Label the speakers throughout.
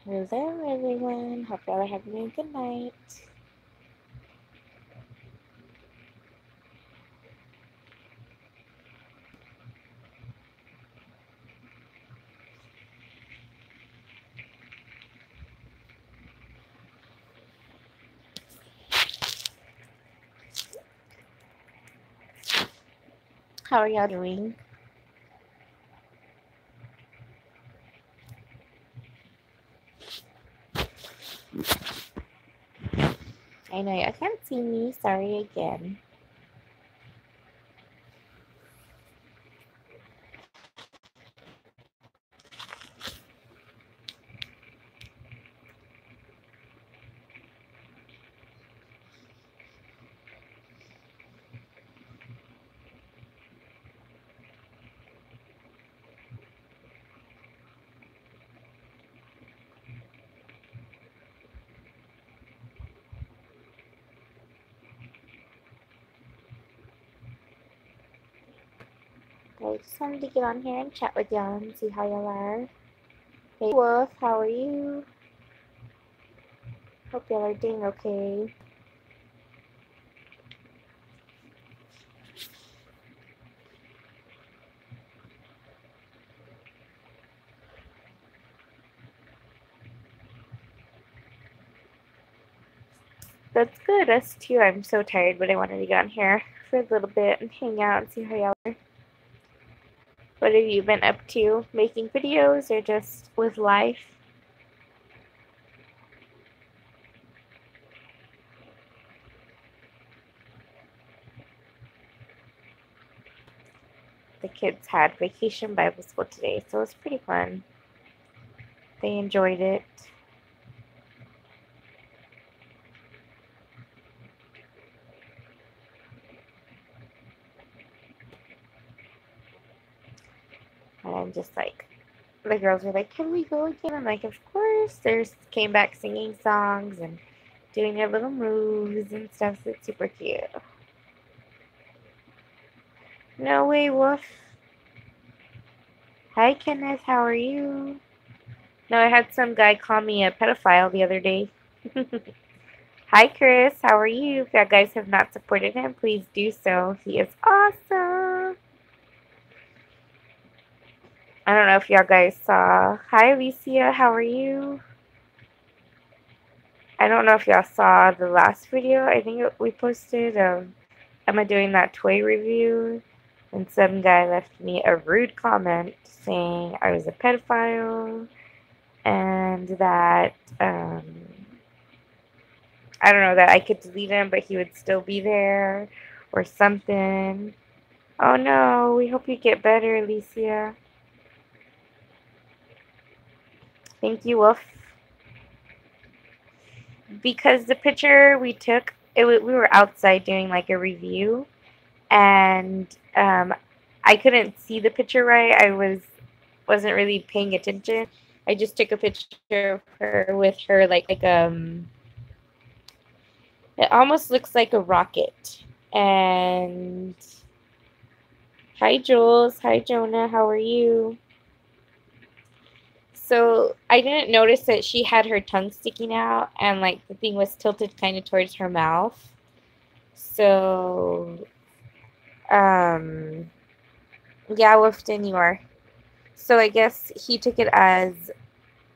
Speaker 1: Hello everyone, hope y'all are having a good night. How are y'all doing? I know y'all can't see me, sorry again. I just wanted to get on here and chat with y'all and see how y'all are. Hey Wolf, how are you? Hope y'all are doing okay. That's good, us too. I'm so tired, but I wanted to get on here for a little bit and hang out and see how y'all are. What have you been up to? Making videos or just with life? The kids had vacation Bible school today, so it was pretty fun. They enjoyed it. And I'm just like, the girls were like, can we go again? I'm like, of course. They came back singing songs and doing their little moves and stuff. So it's super cute. No way, Wolf. Hi, Kenneth. How are you? No, I had some guy call me a pedophile the other day. Hi, Chris. How are you? If you guys have not supported him, please do so. He is awesome. I don't know if y'all guys saw. Hi, Alicia. How are you? I don't know if y'all saw the last video. I think we posted of Emma doing that toy review, and some guy left me a rude comment saying I was a pedophile and that I don't know, that I could delete him but he would still be there or something. Oh no, we hope you get better, Alicia. Thank you, Wolf. Because the picture we took, we were outside doing like a review, and I couldn't see the picture right. Wasn't really paying attention. I just took a picture of her with her like it almost looks like a rocket. And hi Jules, hi Jonah, how are you? So I didn't notice that she had her tongue sticking out and like the thing was tilted kind of towards her mouth. So yeah, Wolfton, you are. So I guess he took it as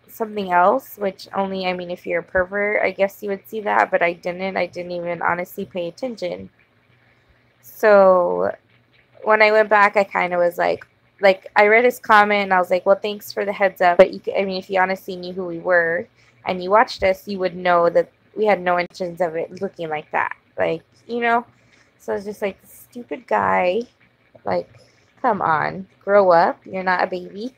Speaker 1: something else, which only, I mean, if you're a pervert, I guess you would see that, but I didn't. I didn't even honestly pay attention. So when I went back, I kind of was like, I read his comment and I was like, well, thanks for the heads up. But I mean, if you honestly knew who we were and you watched us, you would know that we had no intentions of it looking like that. Like, you know? So it's just like, stupid guy. Like, come on, grow up. You're not a baby.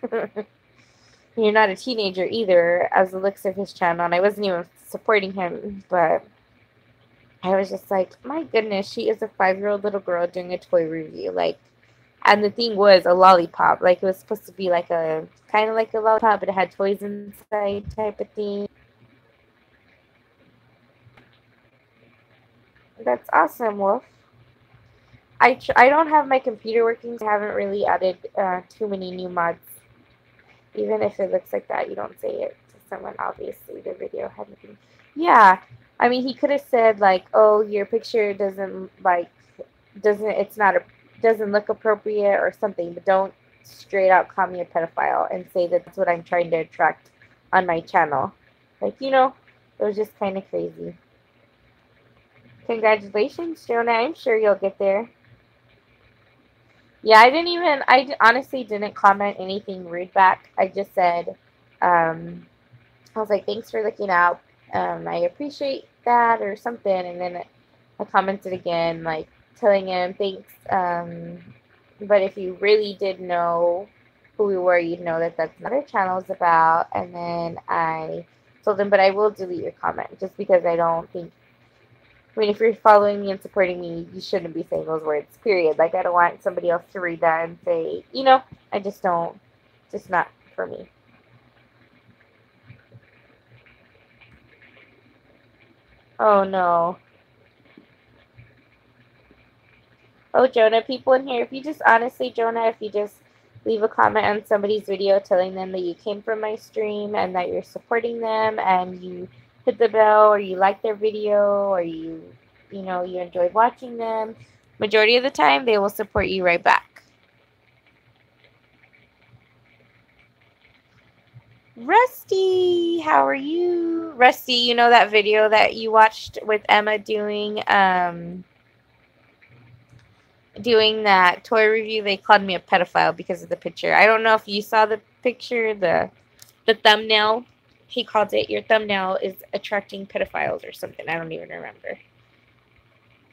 Speaker 1: You're not a teenager either, as the looks of his channel. And I wasn't even supporting him, but I was just like, my goodness, she is a 5-year-old little girl doing a toy review. Like, and the thing was a lollipop. Like, it was supposed to be like a kind of like a lollipop, but it had toys inside type of thing. That's awesome, Wolf. I don't have my computer working, so I haven't really added too many new mods. Even if it looks like that, you don't say it. someone, obviously the video had nothing. Yeah, I mean, he could have said like, "Oh, your picture doesn't doesn't look appropriate or something," but don't straight out call me a pedophile and say that that's what I'm trying to attract on my channel. Like, you know, it was just kind of crazy. Congratulations, Jonah. I'm sure you'll get there. Yeah, I honestly didn't comment anything rude back. I just said, I was like, thanks for looking out. I appreciate that or something. And then I commented again, like telling him thanks. But if you really did know who we were, you'd know that that's what our channel is about. And then I told him, but I will delete your comment just because I don't think, I mean, if you're following me and supporting me, you shouldn't be saying those words, period. Like, I don't want somebody else to read that and say, you know, I just don't, just not for me. Oh, no. Oh, Jonah, people in here, if you just, honestly, Jonah, if you just leave a comment on somebody's video telling them that you came from my stream and that you're supporting them and you hit the bell or you like their video or you know, you enjoyed watching them, majority of the time, they will support you right back. Rusty, how are you? Rusty, you know that video that you watched with Emma doing that toy review? They called me a pedophile because of the picture. I don't know if you saw the picture, the thumbnail. He called it, your thumbnail is attracting pedophiles or something. I don't even remember.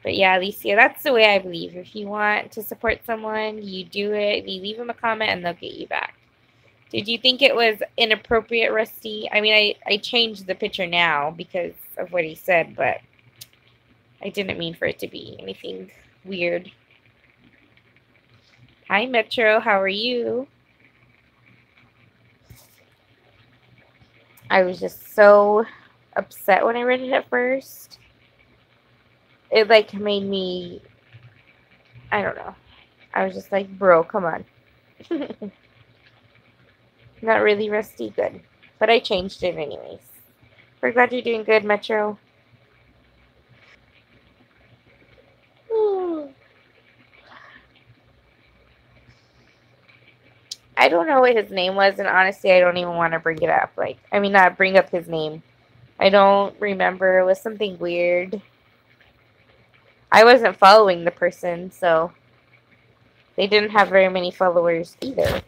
Speaker 1: But yeah, Alicia, that's the way I believe. If you want to support someone, you do it. You leave them a comment and they'll get you back. Did you think it was inappropriate, Rusty? I mean, I changed the picture now because of what he said, but I didn't mean for it to be anything weird. Hi, Metro. How are you? I was just so upset when I read it at first. It, like, made me, I don't know. I was just like, bro, come on. Not really, Rusty. Good. But I changed it anyways. We're glad you're doing good, Metro. I don't know what his name was, and honestly, I don't even want to bring it up. Like, I mean, not bring up his name. I don't remember. It was something weird. I wasn't following the person, so they didn't have very many followers either.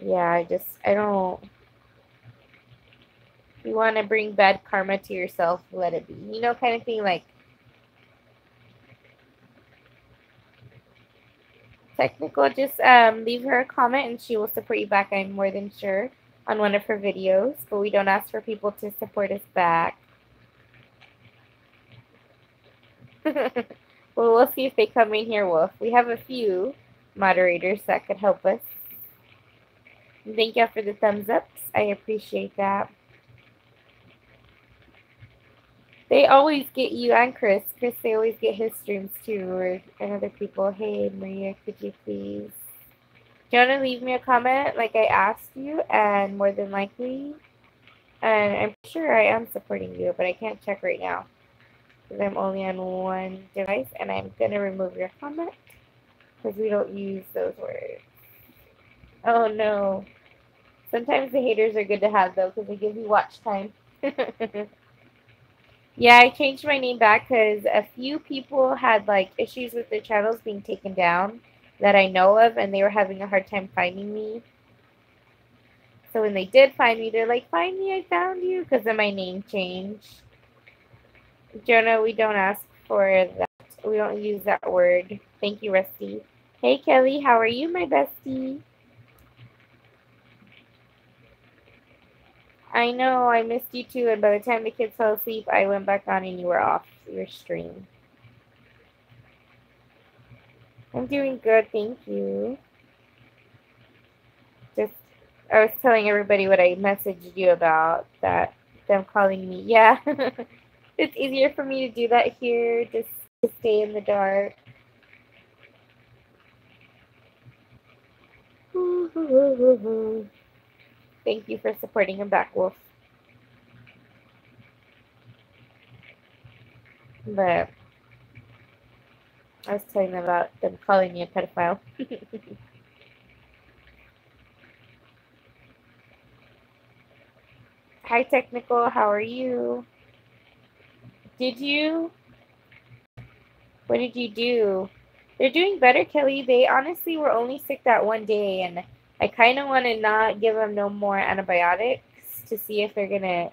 Speaker 1: Yeah, I don't. If you want to bring bad karma to yourself, let it be. You know, kind of thing, like. Technical, just leave her a comment and she will support you back, I'm more than sure, on one of her videos. But we don't ask for people to support us back. Well, we'll see if they come in here, Wolf. We have a few moderators that could help us. Thank you for the thumbs ups. I appreciate that. They always get you and Chris. Chris, they always get his streams too, and other people. Hey, Maria, could you please? Do you want to leave me a comment like I asked you? And more than likely, and I'm sure I am supporting you, but I can't check right now because I'm only on one device, and I'm going to remove your comment because we don't use those words. Oh, no. Sometimes the haters are good to have, though, because they give you watch time. Yeah, I changed my name back because a few people had, like, issues with their channels being taken down that I know of, and they were having a hard time finding me. So when they did find me, they're like, find me, I found you, because of my name change. Jonah, we don't ask for that. We don't use that word. Thank you, Rusty. Hey, Kelly, how are you, my bestie? I know, I missed you too, and by the time the kids fell asleep, I went back on and you were off your stream. I'm doing good, thank you. I was telling everybody what I messaged you about, that them calling me. Yeah, it's easier for me to do that here, just to stay in the dark. Thank you for supporting him back, Wolf. But I was telling them about them calling me a pedophile. Hi, Technical. How are you? Did you? What did you do? They're doing better, Kelly. They honestly were only sick that one day, and I kind of want to not give them no more antibiotics to see if they're gonna.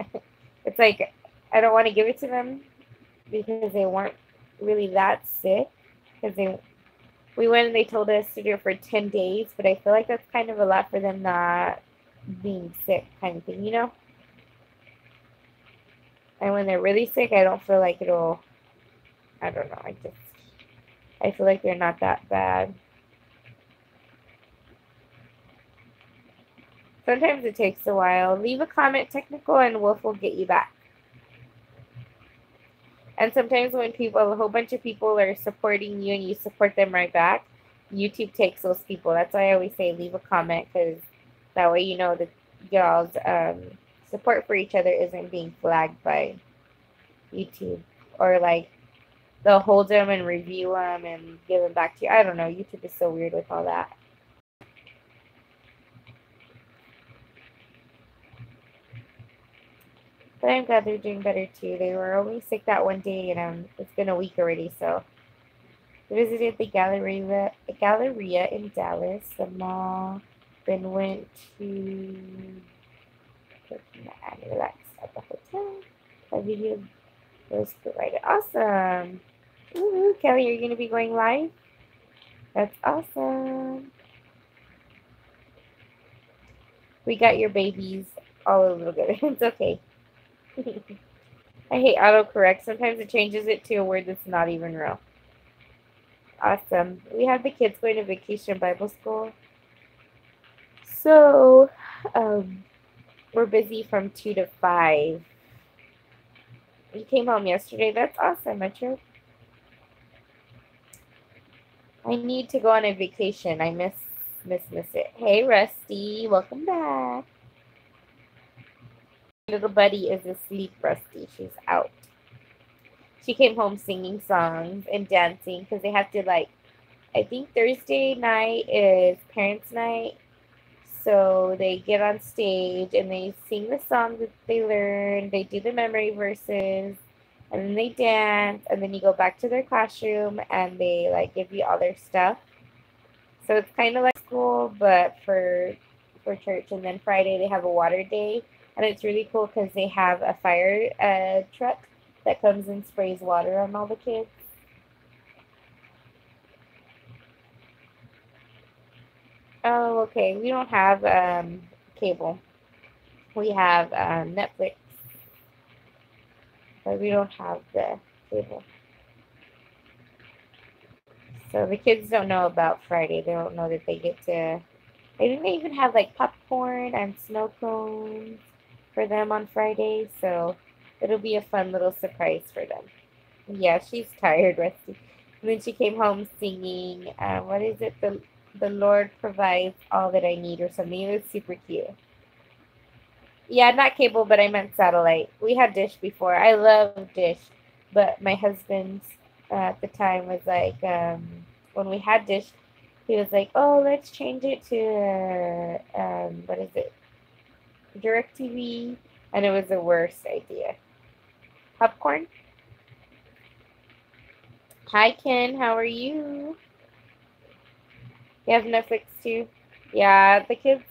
Speaker 1: It's like I don't want to give it to them because they weren't really that sick. Because we went and they told us to do it for 10 days, but I feel like that's kind of a lot for them not being sick, kind of thing, you know. And when they're really sick, I don't feel like it'll. I don't know. I feel like they're not that bad. Sometimes it takes a while. Leave a comment, Technical, and Wolf will get you back. And sometimes when a whole bunch of people are supporting you and you support them right back, YouTube takes those people. That's why I always say leave a comment, because that way you know that y'all's support for each other isn't being flagged by YouTube. Or like they'll hold them and review them and give them back to you. I don't know. YouTube is so weird with all that. But I'm glad they're doing better too. They were only sick that one day, and it's been a week already. So I visited the Galleria in Dallas, the mall. Then went to and relaxed at the hotel. A video was provided. Awesome. Ooh, Kelly, are you gonna be going live? That's awesome. We got your babies all a little bit. It's okay. I hate autocorrect. Sometimes it changes it to a word that's not even real. Awesome. We have the kids going to vacation Bible school. So, we're busy from 2 to 5. You came home yesterday. That's awesome, Metro. I need to go on a vacation. I miss it. Hey, Rusty. Welcome back. Little buddy is asleep, Rusty. She's out. She came home singing songs and dancing because they have to, like, I think Thursday night is parents' night. So they get on stage and they sing the songs that they learned. They do the memory verses, and then they dance, and then you go back to their classroom and they like give you all their stuff. So it's kind of like school, but for church. And then Friday they have a water day, and it's really cool because they have a fire truck that comes and sprays water on all the kids. Oh, okay. We don't have cable. We have Netflix, but we don't have the cable. So the kids don't know about Friday. They don't know that they get to. I think they even have like popcorn and snow cones for them on Friday. So it'll be a fun little surprise for them. Yeah, she's tired, Rusty. And then she came home singing, what is it? The Lord provides all that I need, or something. It was super cute. Yeah, not cable, but I meant satellite. We had Dish before. I love Dish, but my husband at the time was like, when we had Dish, he was like, "Oh, let's change it to what is it? DirecTV," and it was the worst idea. Popcorn. Hi, Ken. How are you? You have Netflix too? Yeah, the kids.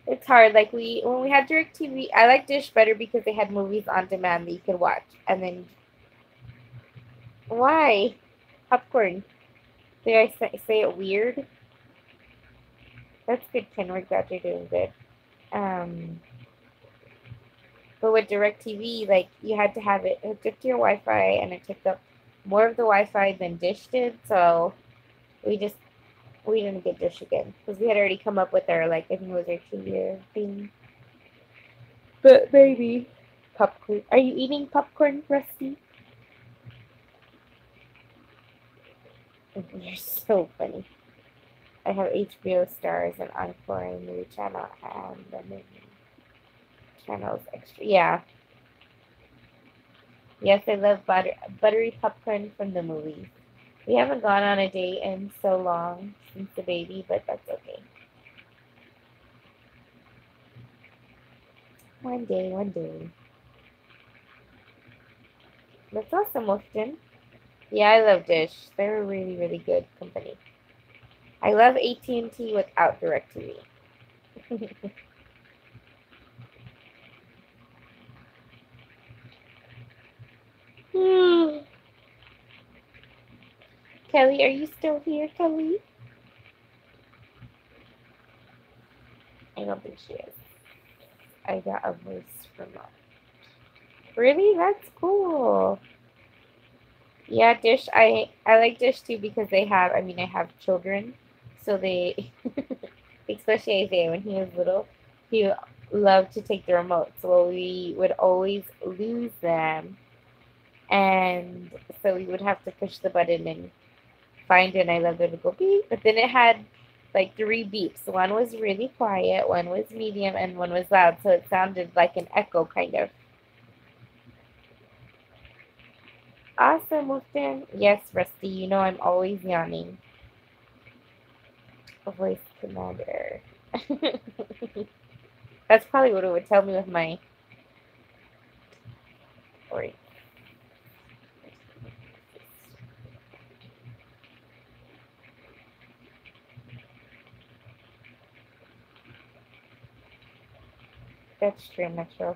Speaker 1: It's hard. Like when we had DirecTV, I like Dish better because they had movies on demand that you could watch. And then why popcorn? Did I say it weird? That's good, Ken. We're glad you're doing good. But with DirecTV, like you had to have it hooked up to your Wi-Fi, and it took up more of the Wi-Fi than Dish did. So we didn't get Dish again because we had already come up with our, like, I think it was our 2-year thing. But baby, popcorn. Are you eating popcorn, Rusty? You're so funny. I have HBO Stars and Encore and Movie Channel and the movie channels extra. Yeah. Yes, I love buttery popcorn from the movies. We haven't gone on a date in so long since the baby, but that's okay. One day, one day. That's awesome, Wolfton. Yeah, I love Dish. They're a really, really good company. I love AT&T without DirecTV. Kelly, are you still here, Kelly? I don't think she is. I got a voice from her. Really? That's cool. Yeah, Dish. I like Dish too because they have. I mean, I have children, so they, especially Isaiah when he was little, he loved to take the remote. So we would always lose them, and so we would have to push the button and find it. And I loved it to go beep, but then it had like three beeps. One was really quiet, one was medium, and one was loud. So it sounded like an echo, kind of. Awesome, Wolfton. Yes, Rusty, you know I'm always yawning. A voice commander. That's probably what it would tell me with my... Wait. That's true, Metro.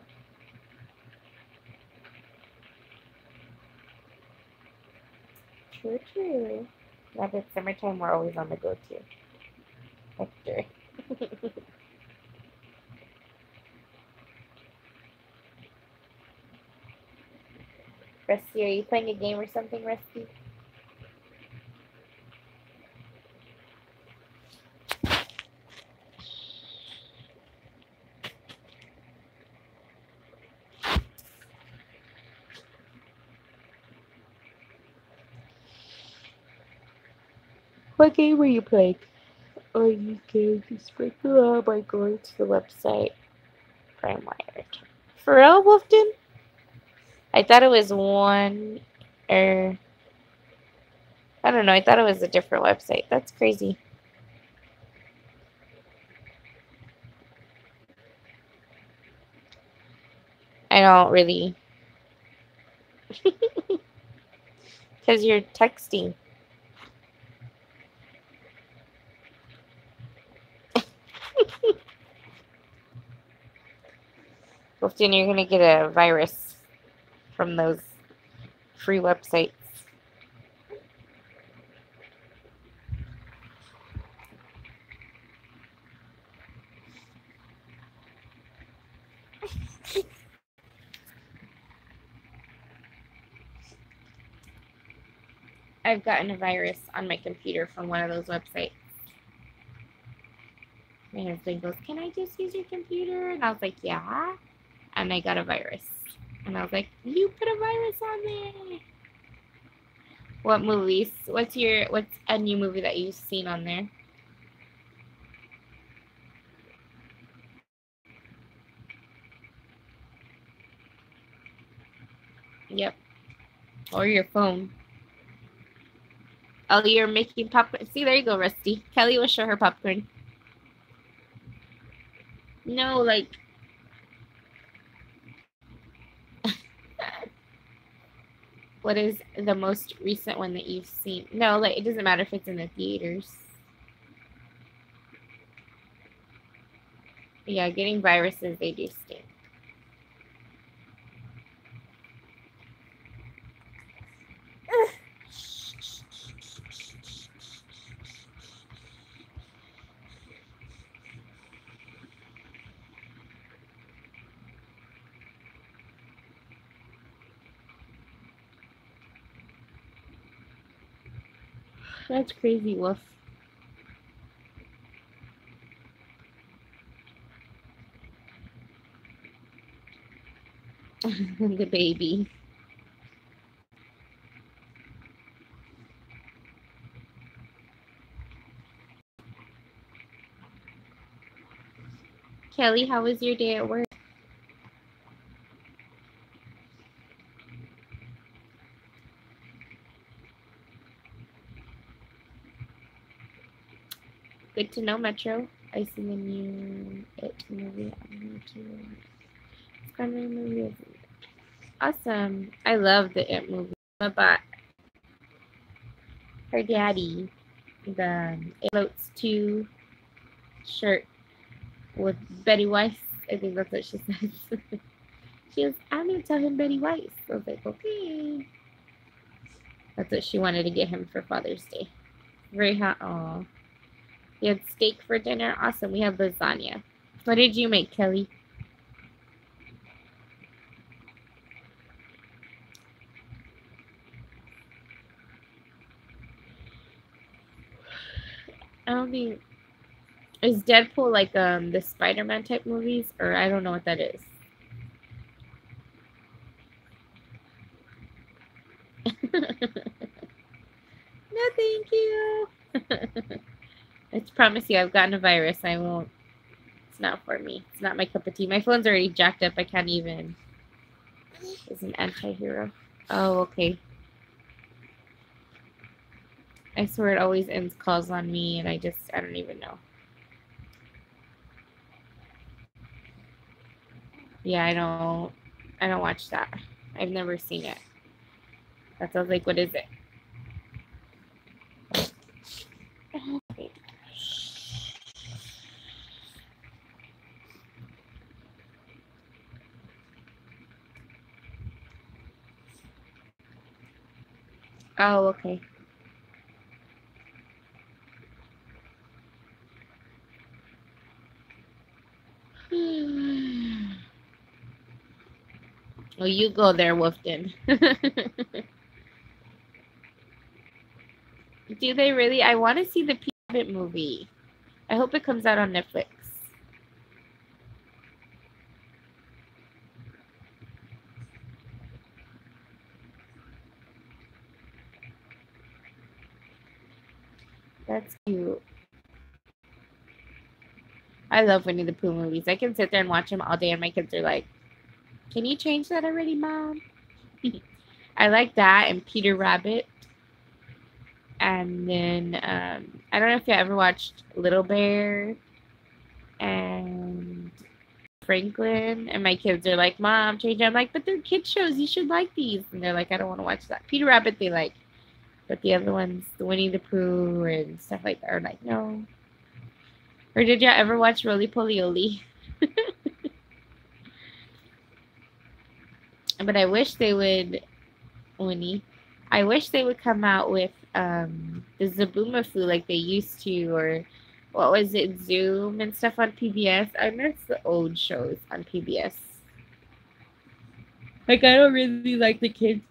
Speaker 1: True, true. Now that it's summertime, we're always on the go, too. Hector. Rusty, are you playing a game or something, Rusty? What game were you playing? Oh, you can sprinkle up by going to the website. Prime Wired. For real, Wolfton? I thought it was one, or I don't know. I thought it was a different website. That's crazy. I don't really, because you're texting. Wolfton, you're gonna get a virus from those free websites. I've gotten a virus on my computer from one of those websites. My husband goes, "Can I just use your computer?" And I was like, "Yeah." And I got a virus. And I was like, "You put a virus on there." What movies? What's a new movie that you've seen on there? Yep. Or your phone. Oh, you're making popcorn. See, there you go, Rusty. Kelly will show her popcorn. No, like... What is the most recent one that you've seen? No, like, it doesn't matter if it's in the theaters. Yeah, getting viruses, they do stink. That's crazy, Wolf. The baby. Kelly, how was your day at work? Good to know, Metro. I seen the new It movie. It's kind of movie. Awesome. I love the It movie. But her daddy, the It Floats 2 shirt with Betty Weiss. I think that's what she says. She goes, I'm going to tell him Betty Weiss. I was like, okay. That's what she wanted to get him for Father's Day. Very hot. Aw. We had steak for dinner. Awesome. We had lasagna. What did you make, Kelly? I don't think... Is Deadpool like the Spider-Man type movies? Or I don't know what that is. No, thank you. I promise you, I've gotten a virus. I won't. It's not for me. It's not my cup of tea. My phone's already jacked up. I can't even. It's an anti-hero. Oh, okay. I swear it always ends calls on me, and I don't even know. Yeah, I don't watch that. I've never seen it. That sounds like, what is it? Oh, okay. Well, you go there, Wolfden. Do they really? I want to see the Hobbit movie. I hope it comes out on Netflix. That's cute. I love Winnie the Pooh movies. I can sit there and watch them all day, and my kids are like, can you change that already, Mom? I like that and Peter Rabbit. And then, I don't know if you ever watched Little Bear and Franklin. And my kids are like, Mom, change it. I'm like, but they're kid shows. You should like these. And they're like, I don't want to watch that. Peter Rabbit, they like. But the other ones, the Winnie the Pooh and stuff like that, are like, no. Or did you ever watch Roly Poly Oly? But I wish they would, Winnie. I wish they would come out with the Zaboomafoo like they used to, or what was it, Zoom and stuff on PBS. I miss the old shows on PBS. Like, I don't really like the kids.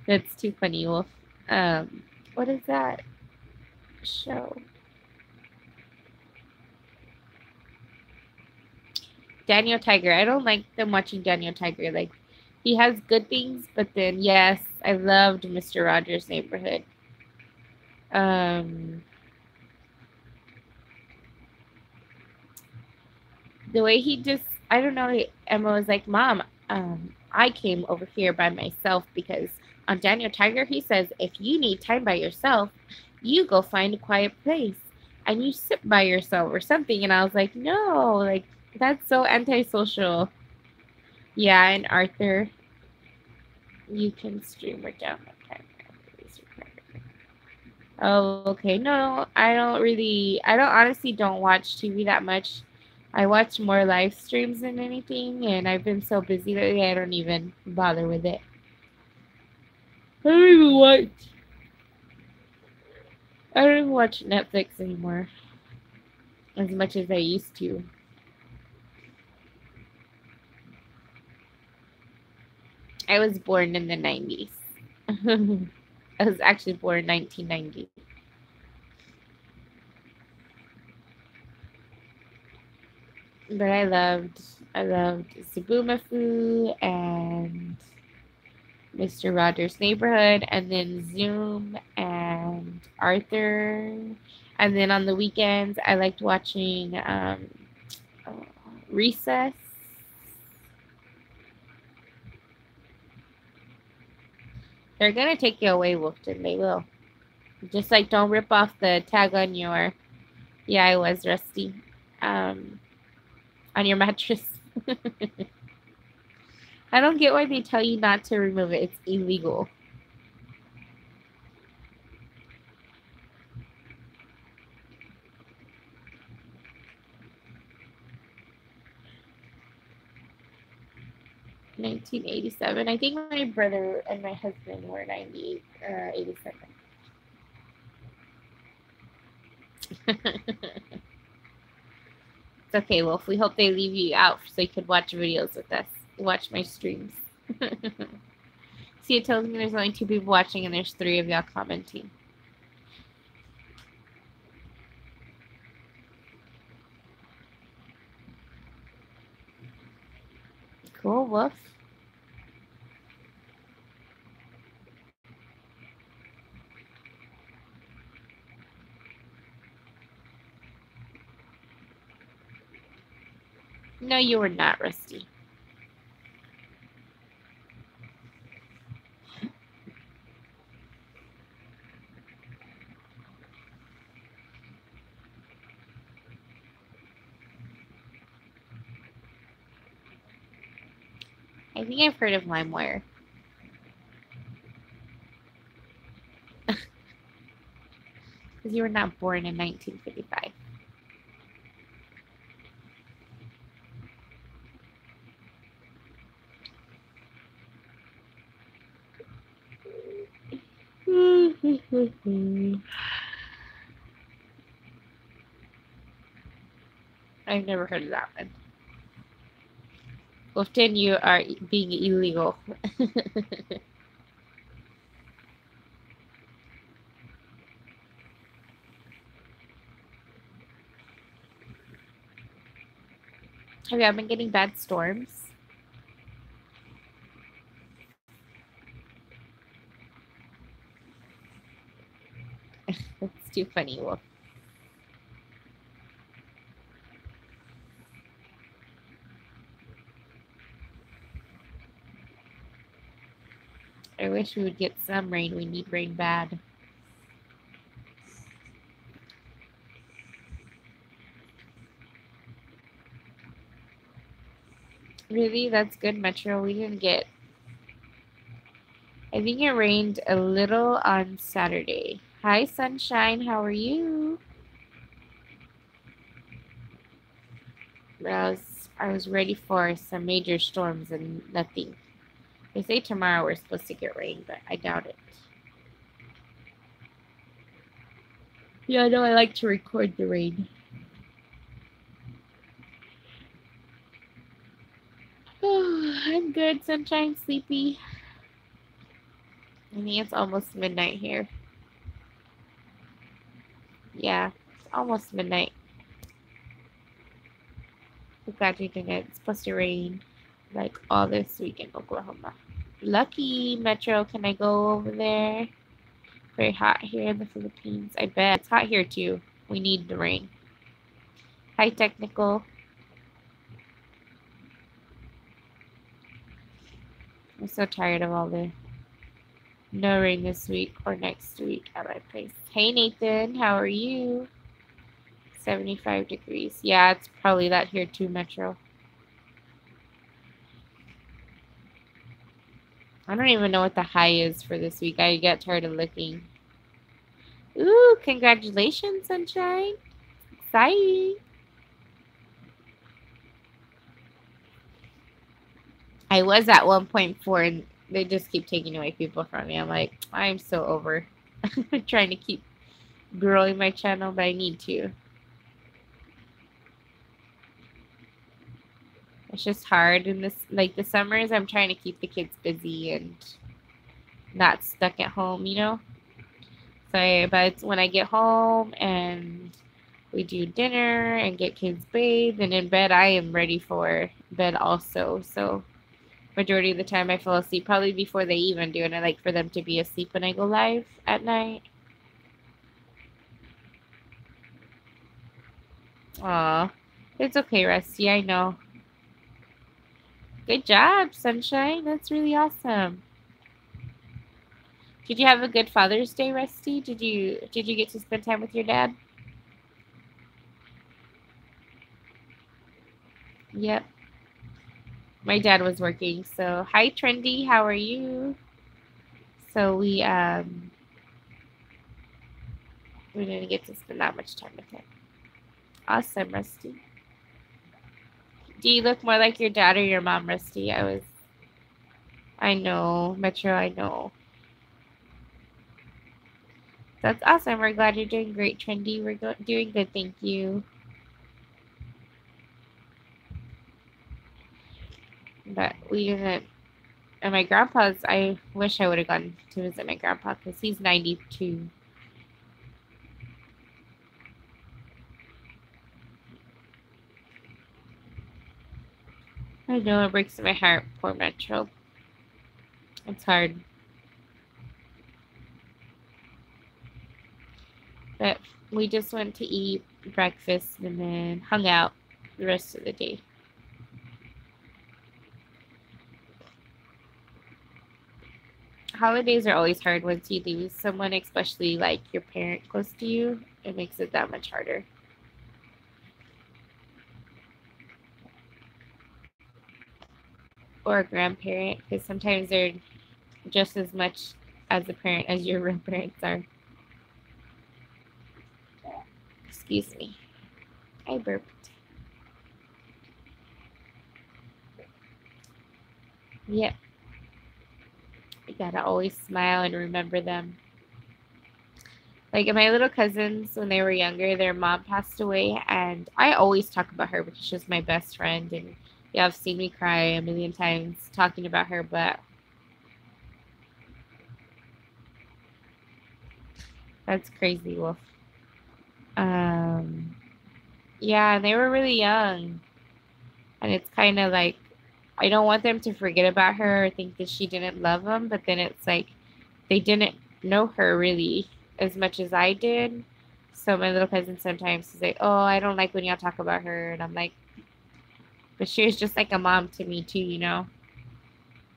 Speaker 1: That's too funny, Wolf. What is that show? Daniel Tiger. I don't like them watching Daniel Tiger. Like, he has good things, but then, yes, I loved Mr. Rogers' Neighborhood. The way he just, I don't know, Emma was like, Mom, I came over here by myself because on Daniel Tiger, he says, if you need time by yourself, you go find a quiet place and you sit by yourself or something. And I was like, no, like, that's so antisocial. Yeah, and Arthur, you can stream or download time. Oh, okay. No, I don't honestly don't watch TV that much. I watch more live streams than anything, and I've been so busy lately, I don't even bother with it. I don't even watch Netflix anymore as much as I used to. I was born in the 90s. I was actually born in 1990. But I loved Zaboomafoo and Mr. Rogers' Neighborhood, and then Zoom and Arthur. And then on the weekends, I liked watching Recess. They're going to take you away, Wolfton. They will. Just like don't rip off the tag on your, yeah, I was Rusty, on your mattress. I don't get why they tell you not to remove it. It's illegal. $1987. I think my brother and my husband were 98, 87. It's okay, Wolf. We hope they leave you out so you could watch videos with us. Watch my streams. See, it tells me there's only 2 people watching and there's 3 of y'all commenting. Cool, Wolf. No, you were not, Rusty. I think I've heard of LimeWire. Because you were not born in 1955. I've never heard of that one. Wolfton, you are being illegal. Have you been getting bad storms? That's too funny, Wolf. I wish we would get some rain. We need rain bad. Really? That's good, Metro. We didn't get... I think it rained a little on Saturday. Hi, Sunshine. How are you? I was ready for some major storms and nothing. They say tomorrow we're supposed to get rain, but I doubt it. Yeah, I know I like to record the rain. Oh, I'm good, Sunshine. Sleepy. I think it's almost midnight here. Yeah, it's almost midnight. It's supposed to rain like all this week in Oklahoma. Lucky, Metro. Can I go over there? Very hot here in the Philippines. I bet. It's hot here too. We need the rain. Hi, Technical. I'm so tired of all the no rain this week or next week at my place. Hey, Nathan. How are you? 75 degrees. Yeah, it's probably that here too, Metro. I don't even know what the high is for this week. I get tired of looking. Ooh, congratulations, Sunshine. Exciting. I was at 1.4 and they just keep taking away people from me. I'm like, I'm so over trying to keep growing my channel, but I need to. It's just hard in this, like the summers, I'm trying to keep the kids busy and not stuck at home, you know? So, but when I get home and we do dinner and get kids bathed and in bed, I am ready for bed also. So majority of the time I fall asleep probably before they even do, and I like for them to be asleep when I go live at night. Aw, it's okay, Rusty. I know. Good job, Sunshine. That's really awesome. Did you have a good Father's Day, Rusty? Did you get to spend time with your dad? Yep. My dad was working. So, hi Trendy, how are you? So we didn't get to spend that much time with him. Awesome, Rusty. Do you look more like your dad or your mom, Rusty? I know, Metro, I know. That's awesome. We're glad you're doing great, Trendy. We're doing good, thank you. But we didn't. And my grandpa's, I wish I would have gone to visit my grandpa because he's 92. I know, it breaks my heart. Poor Metro. It's hard. But we just went to eat breakfast and then hung out the rest of the day. Holidays are always hard once you lose someone, especially like your parent close to you. It makes it that much harder. Or a grandparent, because sometimes they're just as much as a parent as your real parents are. Excuse me. I burped. Yep. You gotta always smile and remember them. Like my little cousins, when they were younger, their mom passed away, and I always talk about her because she was my best friend, and you have seen me cry a million times talking about her, but that's crazy, Wolf. Yeah, they were really young, and it's kind of like I don't want them to forget about her or think that she didn't love them, but then it's like they didn't know her really as much as I did. So my little cousin sometimes is like, "Oh, I don't like when y'all talk about her," and I'm like, "But she was just like a mom to me too, you know."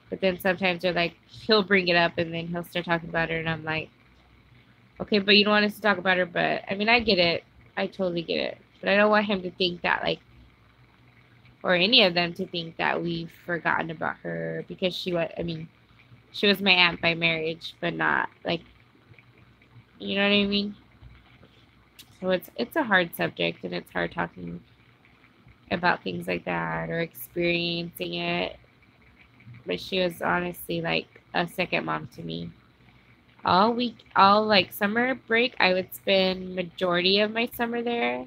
Speaker 1: But then sometimes they're like, he'll bring it up and then he'll start talking about her, and I'm like, "Okay, but you don't want us to talk about her." But I mean, I get it. I totally get it. But I don't want him to think that like, or any of them to think that we've forgotten about her because she was. I mean, she was my aunt by marriage, but not like, you know what I mean? So it's a hard subject, and it's hard talking about things like that or experiencing it. But she was honestly like a second mom to me. All week, all like summer break, I would spend majority of my summer there.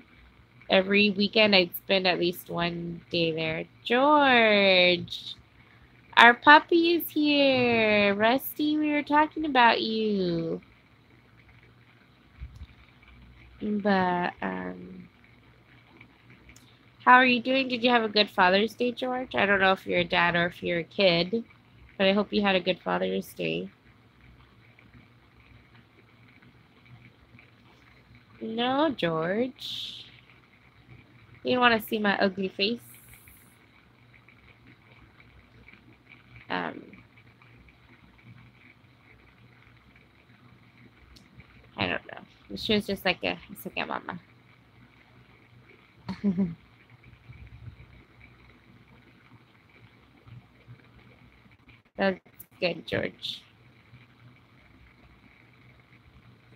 Speaker 1: Every weekend, I'd spend at least one day there. George, our puppy is here. Rusty, we were talking about you. But how are you doing? Did you have a good Father's Day, George? I don't know if you're a dad or if you're a kid, but I hope you had a good Father's Day. No, George. You don't want to see my ugly face? I don't know. She was just like a second mama. That's good, George.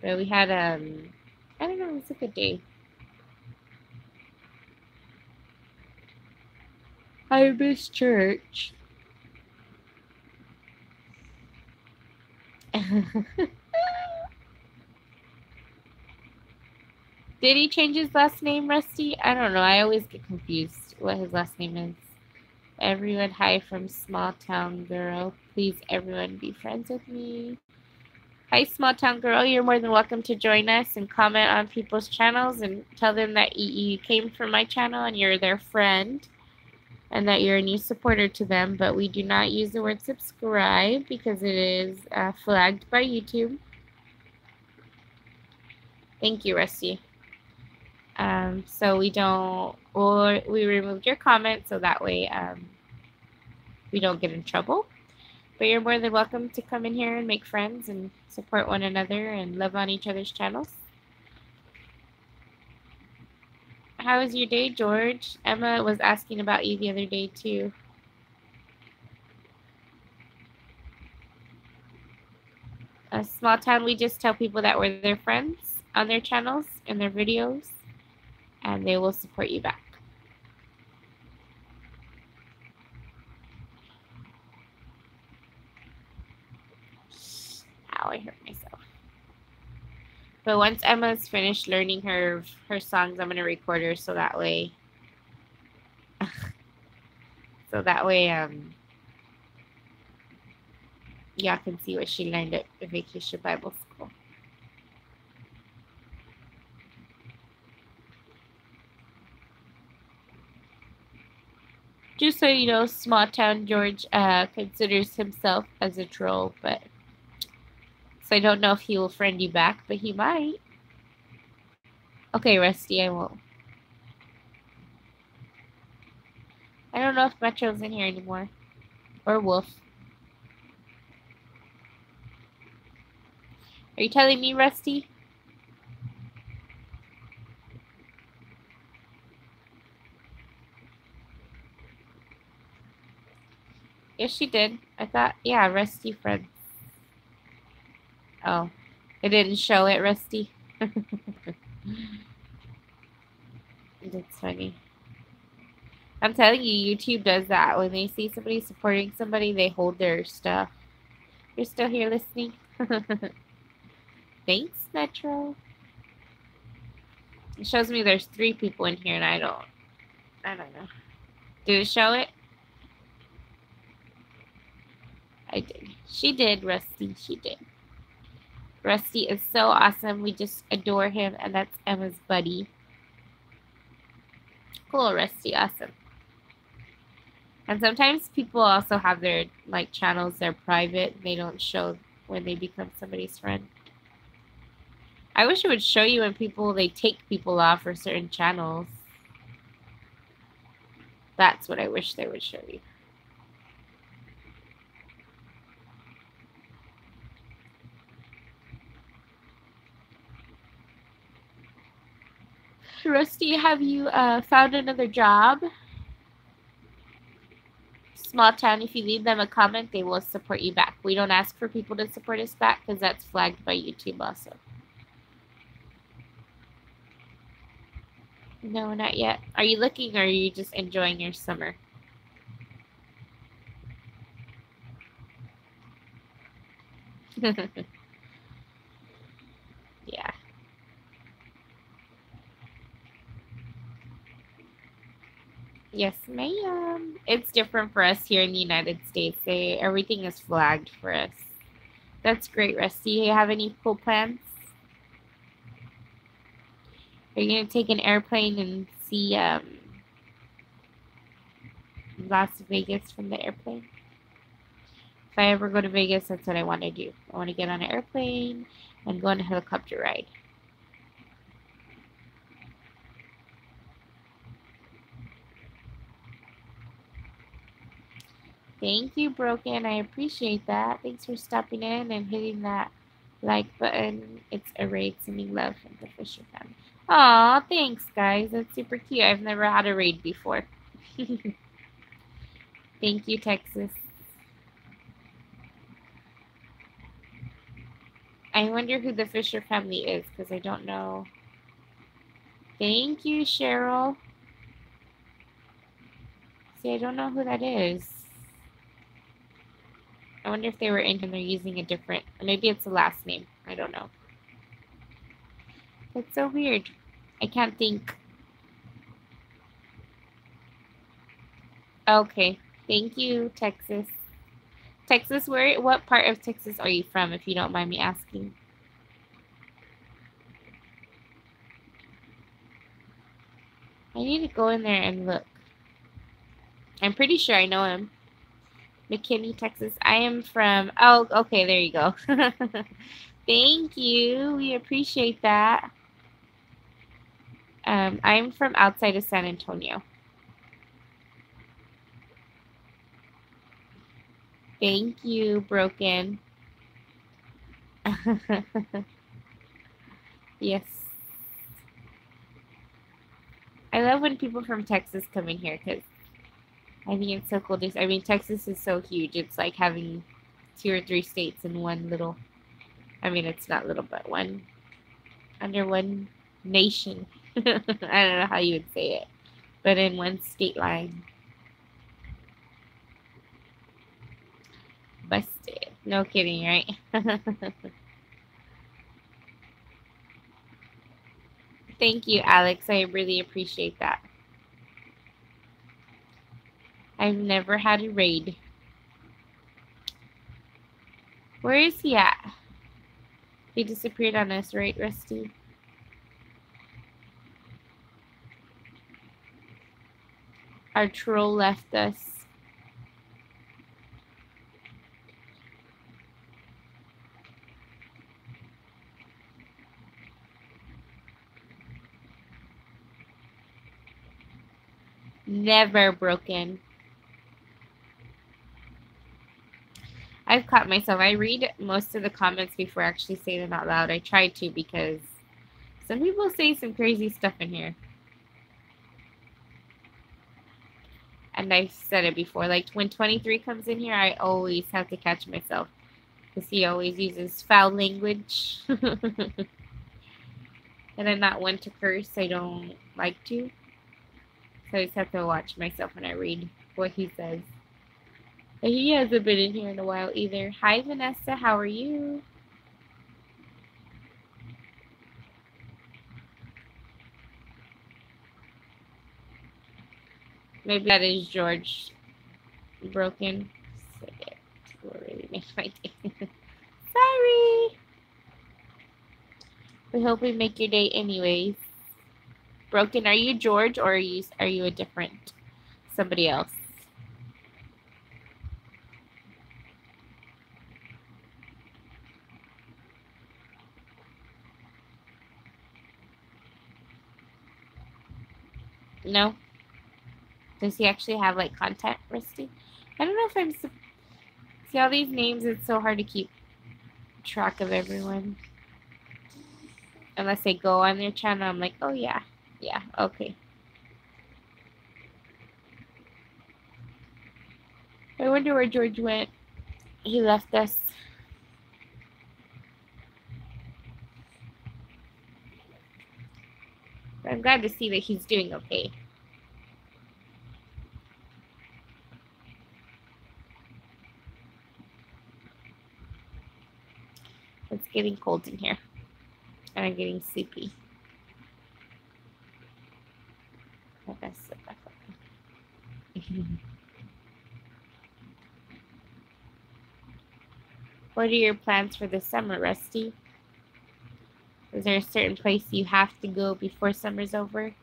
Speaker 1: But we had I don't know, it was a good day. I miss church. Did he change his last name, Rusty? I don't know. I always get confused what his last name is. Everyone, hi from Small Town Girl. Please, everyone, be friends with me. Hi, Small Town Girl. You're more than welcome to join us and comment on people's channels and tell them that you came from my channel and you're their friend. and that you're a new supporter to them, but we do not use the word subscribe because it is flagged by YouTube. Thank you, Rusty. So we don't, or we removed your comment so that way we don't get in trouble. But you're more than welcome to come in here and make friends and support one another and love on each other's channels. How was your day, George? Emma was asking about you the other day too. A small town, we just tell people that we're their friends on their channels and their videos, and they will support you back. Ow, I hurt myself. But once Emma's finished learning her songs, I'm gonna record her so that way y'all can see what she learned at Vacation Bible School. Just so you know, small town George considers himself as a troll, but so I don't know if he will friend you back, but he might. Okay, Rusty, I won't. I don't know if Metro's in here anymore. Or Wolf. Are you telling me, Rusty? Yes, she did. I thought, yeah, Rusty friends. Oh, it didn't show it, Rusty. That's funny. I'm telling you, YouTube does that. When they see somebody supporting somebody, they hold their stuff. You're still here listening? Thanks, Metro. It shows me there's 3 people in here, and I don't know. Did it show it? I did. She did, Rusty. She did. Rusty is so awesome. We just adore him, and that's Emma's buddy. Cool, Rusty. Awesome. And sometimes people also have their channels, they're private. They don't show when they become somebody's friend. I wish it would show you when they take people off for certain channels. That's what I wish they would show you. Rusty, have you found another job? Small town, if you leave them a comment, they will support you back. We don't ask for people to support us back because that's flagged by YouTube also. No, not yet. Are you looking or are you just enjoying your summer? Yeah. Yes, ma'am. It's different for us here in the United States. Everything is flagged for us. That's great, Rusty. You have any cool plans? Are you gonna take an airplane and see Las Vegas from the airplane? If I ever go to Vegas, that's what I want to do. I want to get on an airplane and go on a helicopter ride. Thank you, Broken. I appreciate that. Thanks for stopping in and hitting that like button. It's a raid sending love from the Fisher family. Aw, thanks, guys. That's super cute. I've never had a raid before. Thank you, Texas. I wonder who the Fisher family is because I don't know. Thank you, Cheryl. See, I don't know who that is. I wonder if they were in and they're using a different, maybe it's a last name. I don't know. That's so weird. I can't think. Okay. Thank you, Texas. Texas, what part of Texas are you from, if you don't mind me asking? I need to go in there and look. I'm pretty sure I know him. McKinney, Texas. I am from... Oh, okay, there you go. Thank you. We appreciate that. I'm from outside of San Antonio. Thank you, Broken. Yes. I love when people from Texas come in here because I think it's so cool. I mean, Texas is so huge. It's like having 2 or 3 states in one little... I mean, it's not little, but one... under one nation. I don't know how you would say it. But in one state line. Busted. No kidding, right? Thank you, Alex. I really appreciate that. I've never had a raid. Where is he at? He disappeared on us, right, Rusty? Our troll left us. Never broken. I've caught myself. I read most of the comments before I actually say them out loud. I try to because some people say some crazy stuff in here. And I've said it before. Like when 23 comes in here, I always have to catch myself. Because he always uses foul language. And I'm not one to curse. I don't like to. So I just have to watch myself when I read what he says. And he hasn't been in here in a while either. Hi, Vanessa. How are you? Maybe that is George broken. It will really make my day. Sorry. We hope we make your day anyways. Broken, are you George or are you a different somebody else? No? Does he actually have like content, Rusty? I don't know if I'm... See all these names, it's so hard to keep track of everyone. Unless I go on their channel, I'm like, oh yeah. Yeah, okay. I wonder where George went. He left us. But I'm glad to see that he's doing okay. It's getting cold in here. And I'm getting sleepy. I guess sit back up. What are your plans for the summer, Rusty? Is there a certain place you have to go before summer's over?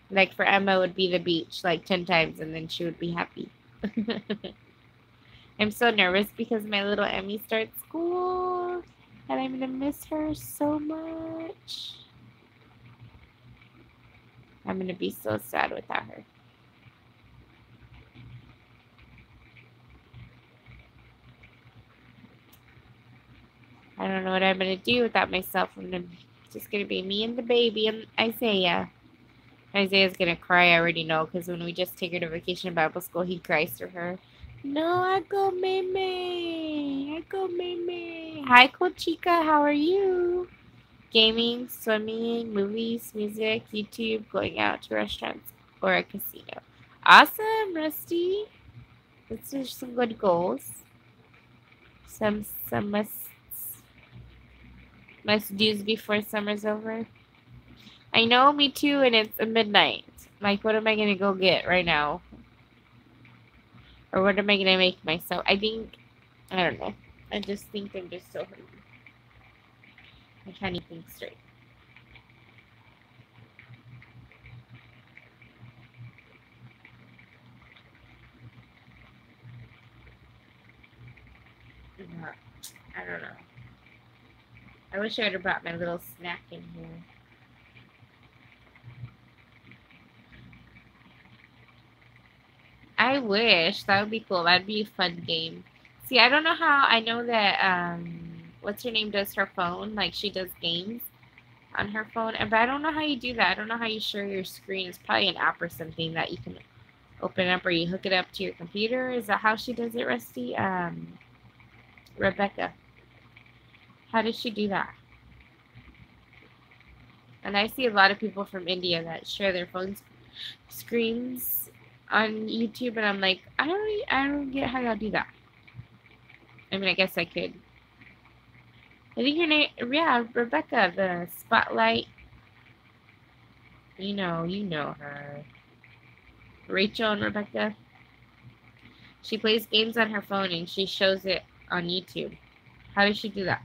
Speaker 1: Like for Emma, it would be the beach like 10 times and then she would be happy. I'm so nervous because my little Emmy starts school and I'm going to miss her so much. I'm going to be so sad without her. I don't know what I'm going to do without myself. Just going to be me and the baby and Isaiah. Isaiah's going to cry, I already know, because when we just take her to vacation Bible school, he cries to her. No, I go Meme. I go Meme. Hi, Cochica. How are you? Gaming, swimming, movies, music, YouTube, going out to restaurants, or a casino. Awesome, Rusty. Those are some good goals. Some must do's before summer's over. I know, me too, and it's midnight. Like, what am I gonna go get right now? Or what am I gonna make myself? I don't know. I just think I'm just so hungry. I can't even think straight. I don't know. I wish I would have brought my little snack in here. I wish. That would be cool. That'd be a fun game. See, I don't know how. I know that, what's her name does her phone. Like, she does games on her phone. But I don't know how you do that. I don't know how you share your screen. It's probably an app or something that you can open up, or you hook it up to your computer. Is that how she does it, Rusty? Rebecca. How does she do that? And I see a lot of people from India that share their phone screens on YouTube, and I'm like, I don't get how y'all do that. I mean, I guess I could. I think your name, yeah, Rebecca, the Spotlight. You know her. Rachel and Rebecca. She plays games on her phone and she shows it on YouTube. How does she do that?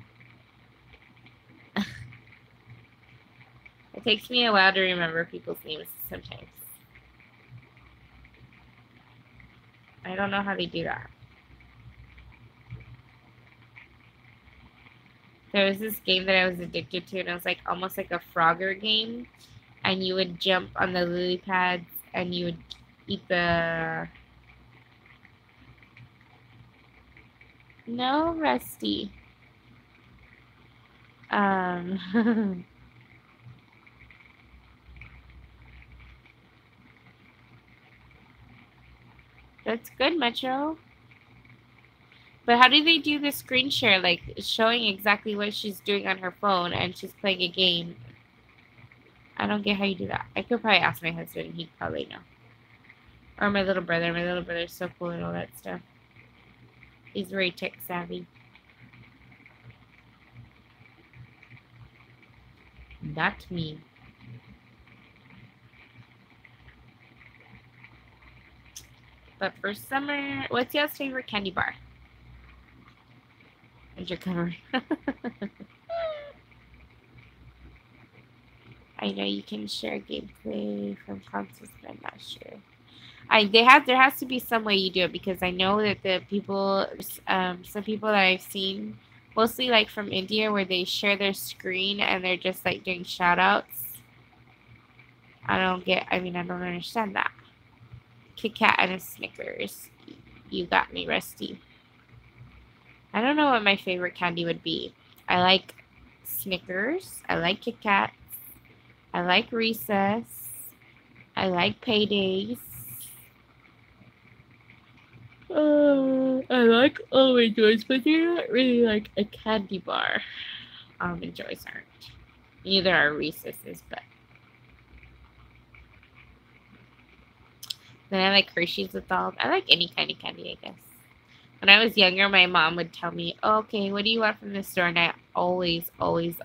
Speaker 1: It takes me a while to remember people's names sometimes. I don't know how they do that. There was this game that I was addicted to, and it was like almost like a Frogger game. And you would jump on the lily pads and you would eat the... No, Rusty. That's good, Metro. But how do they do the screen share? Like, showing exactly what she's doing on her phone and she's playing a game. I don't get how you do that. I could probably ask my husband. He'd probably know. Or my little brother. My little brother's so cool and all that stuff. He's very tech savvy. Not me. But for summer, what's y'all's favorite candy bar? Undercover. I know you can share gameplay from consoles, but I'm not sure. There has to be some way you do it, because I know that the people, some people that I've seen, mostly like from India, where they share their screen and they're just like doing shout outs. I don't understand that. Kit Kat and a Snickers. You got me, Rusty. I don't know what my favorite candy would be. I like Snickers. I like Kit Kats. I like Reese's. I like Paydays. I like Almond Joys, but they're not really like a candy bar. Almond Joys aren't. Neither are Reese's, but. Then I like Hershey's with all. I like any kind of candy, I guess. When I was younger, my mom would tell me, oh, okay, what do you want from the store? And I always I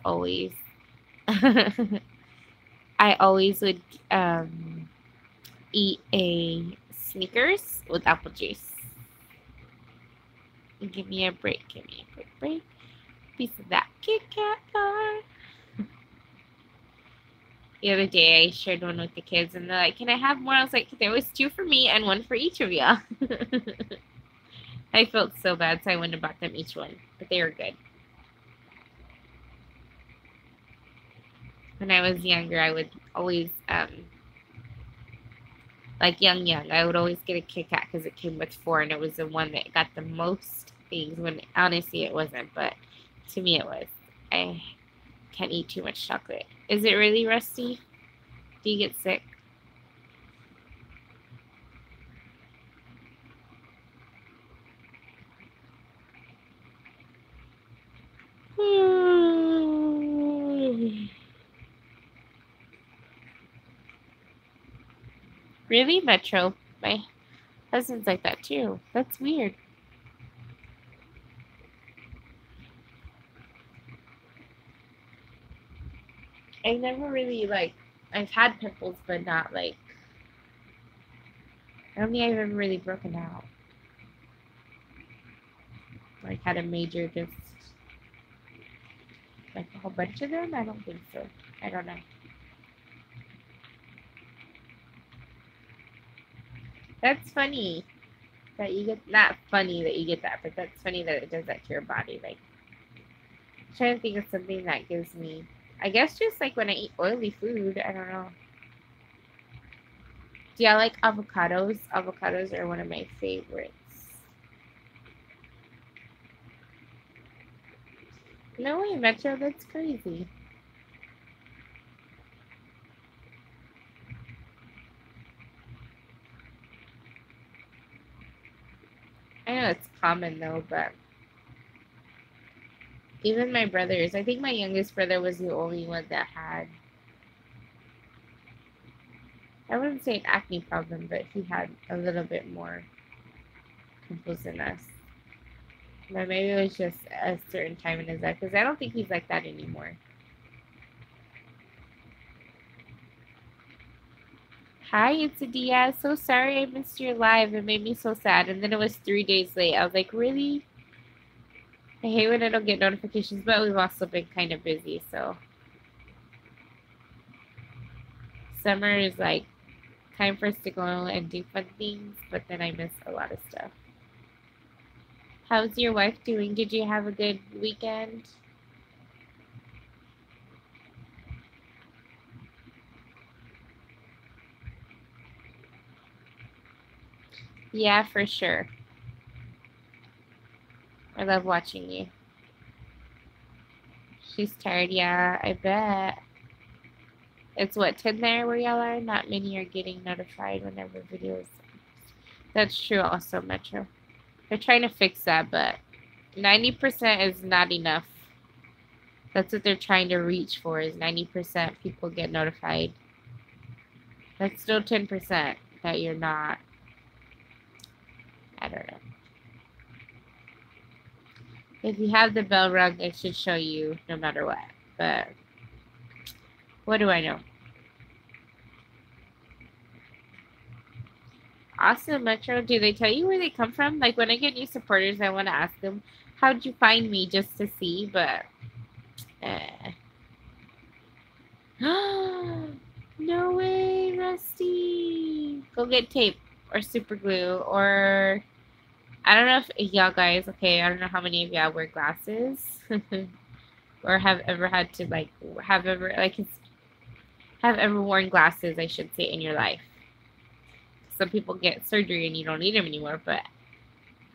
Speaker 1: always would eat a Snickers with apple juice. Give me a break. Give me a quick break. Piece of that Kit Kat bar. The other day, I shared one with the kids, and they're like, can I have more? I was like, there was 2 for me and 1 for each of y'all. I felt so bad, so I went and bought them each one. But they were good. When I was younger, I would always, like young, I would always get a Kit Kat because it came with 4, and it was the one that got the most things, when honestly it wasn't, but to me it was. I can't eat too much chocolate. Is it really, Rusty? Do you get sick? Really, Metro? My husband's like that too. That's weird. I never really, like, I've had pimples, but not, like, I don't think I've ever really broken out. Like, had a major, just, like, a whole bunch of them? I don't think so. I don't know. That's funny. that you get, not funny that you get that, but that's funny that it does that to your body. Like, I'm trying to think of something that gives me, I guess just like when I eat oily food, I don't know. Do y'all like avocados? Avocados are one of my favorites. No way, Metro, that's crazy. I know it's common though, but even my brothers, I think my youngest brother was the only one that had, I wouldn't say an acne problem, but he had a little bit more pimples than us. But maybe it was just a certain time in his life, because I don't think he's like that anymore. Hi, it's Adia. So sorry I missed your live. It made me so sad. And then it was 3 days late. I was like, really? I hate when I don't get notifications, but we've also been kind of busy, so. Summer is like time for us to go and do fun things, but then I miss a lot of stuff. How's your wife doing? Did you have a good weekend? Yeah, for sure. I love watching you. She's tired, yeah, I bet. It's what, 10 there where y'all are? Not many are getting notified whenever videos. That's true also, Metro. They're trying to fix that, but 90% is not enough. That's what they're trying to reach for, is 90% people get notified. That's still 10% that you're not. I don't know. If you have the bell rung, it should show you no matter what. But what do I know? Awesome, Metro. Do they tell you where they come from? Like when I get new supporters, I want to ask them, how'd you find me, just to see, but no way, Rusty. Go get tape or super glue, or I don't know if y'all guys, okay, I don't know how many of y'all wear glasses or have ever had to have ever worn glasses, I should say, in your life. Some people get surgery and you don't need them anymore, but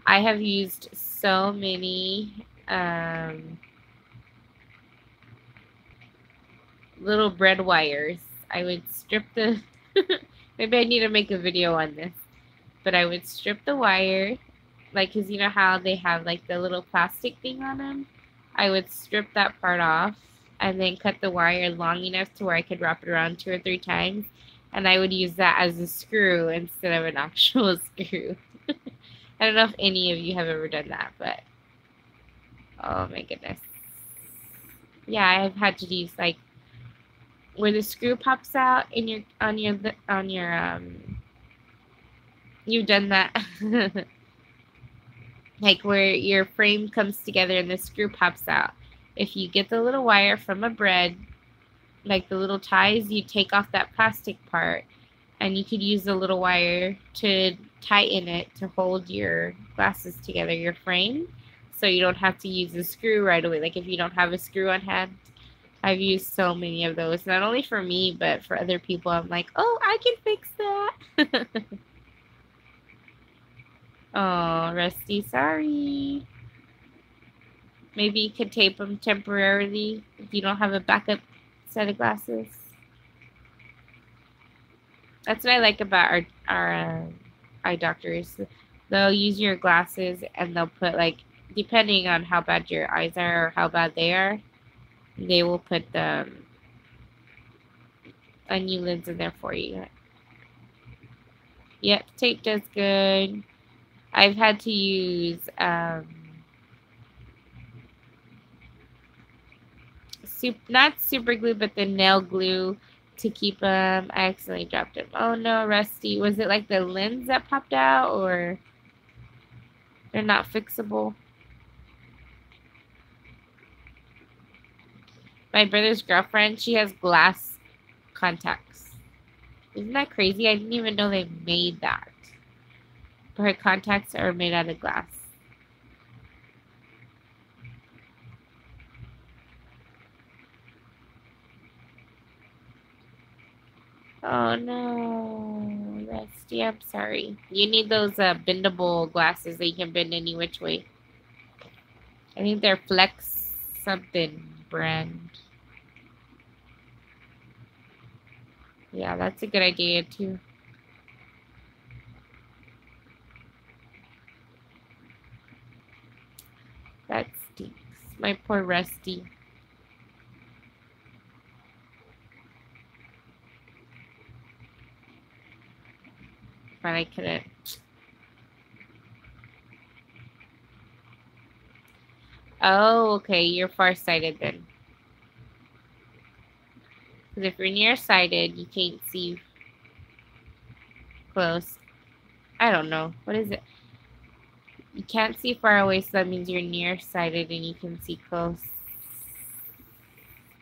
Speaker 1: I have used so many little bread wires. I would strip the maybe I need to make a video on this, but I would strip the wire, like, because you know how they have like the little plastic thing on them. I would strip that part off and then cut the wire long enough to where I could wrap it around 2 or 3 times, and I would use that as a screw instead of an actual screw. I don't know if any of you have ever done that, but oh my goodness. Yeah, I've had to use like where the screw pops out in your you've done that. Like where your frame comes together and the screw pops out. If you get the little wire from a bread, like the little ties, you take off that plastic part, and you could use the little wire to tighten it to hold your glasses together, your frame, so you don't have to use the screw right away. Like if you don't have a screw on hand, I've used so many of those, not only for me, but for other people. I'm like, oh, I can fix that. Oh, Rusty, sorry. Maybe you could tape them temporarily if you don't have a backup set of glasses. That's what I like about our eye doctors. They'll use your glasses and they'll put, like, depending on how bad your eyes are or how bad they are, they will put a new lens in there for you. Yep, tape does good. I've had to use not super glue, but the nail glue to keep them. I accidentally dropped them. Oh no, Rusty. Was it like the lens that popped out, or they're not fixable? My brother's girlfriend, she has glass contacts. Isn't that crazy? I didn't even know they made that. Her contacts are made out of glass. Oh no, Rusty, I'm sorry. You need those bendable glasses that you can bend any which way. I think they're Flex something brand. Yeah, that's a good idea too. That stinks. My poor Rusty. But I couldn't. Oh, okay. You're farsighted then. Because if you're nearsighted, you can't see close. I don't know. What is it? You can't see far away, so that means you're nearsighted and you can see close,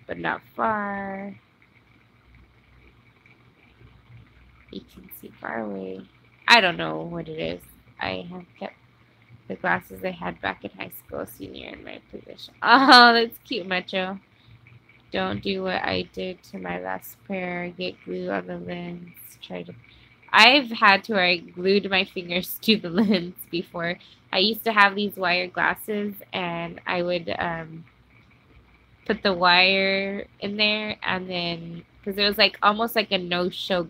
Speaker 1: but not far. You can see far away. I don't know what it is. I have kept the glasses I had back in high school, senior in my position. Oh, that's cute, Macho. Don't do what I did to my last pair. Get glue on the lens. Try to. I've had to where I glued my fingers to the lens before. I used to have these wire glasses, and I would put the wire in there, and then because it was like almost like a no-show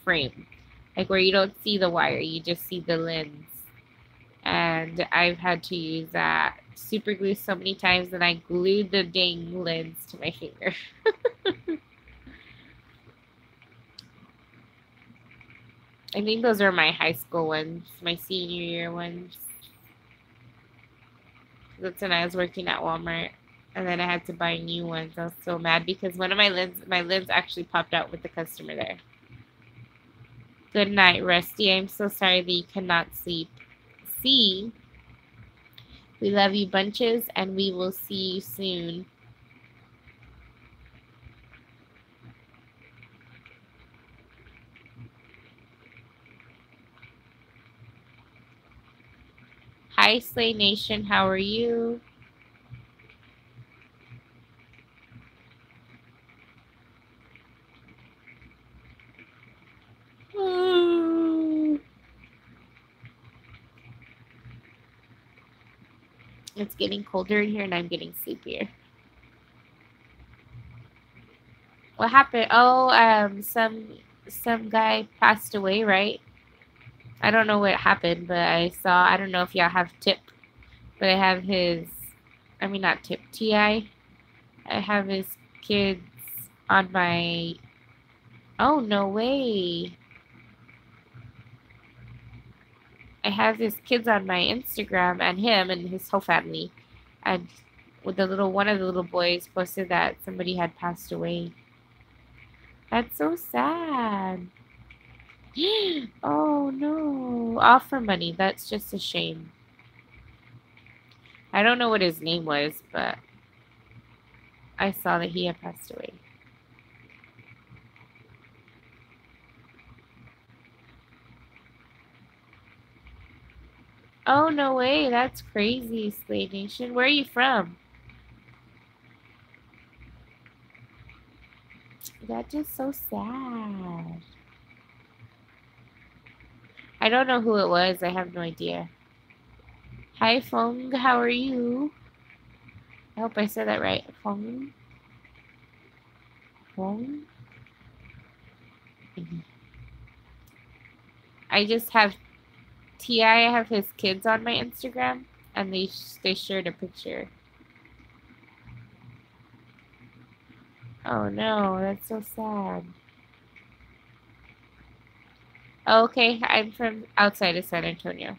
Speaker 1: frame, like where you don't see the wire, you just see the lens. And I've had to use that super glue so many times, and I glued the dang lens to my finger. I think those are my high school ones, my senior year ones. That's when I was working at Walmart, and then I had to buy new ones. I was so mad because one of my lens actually popped out with the customer there. Good night, Rusty. I'm so sorry that you cannot sleep. See, we love you bunches, and we will see you soon. Hi, Slay Nation. How are you? It's getting colder in here, and I'm getting sleepier. What happened? Oh, some guy passed away, right? I don't know what happened, but I saw. I don't know if y'all have Tip, but I have his. I mean, not Tip. Ti. I have his kids on my. Oh no way! I have his kids on my Instagram, and him and his whole family, and with one of the little boys posted that somebody had passed away. That's so sad. Oh no. All for money. That's just a shame. I don't know what his name was, but I saw that he had passed away. Oh no way. That's crazy, Slay Nation. Where are you from? That's just so sad. I don't know who it was. I have no idea. Hi, Fong. How are you? I hope I said that right. Fong? Fong? I just have Ti. I have his kids on my Instagram, and they shared a picture. Oh no, that's so sad. Okay, I'm from outside of San Antonio.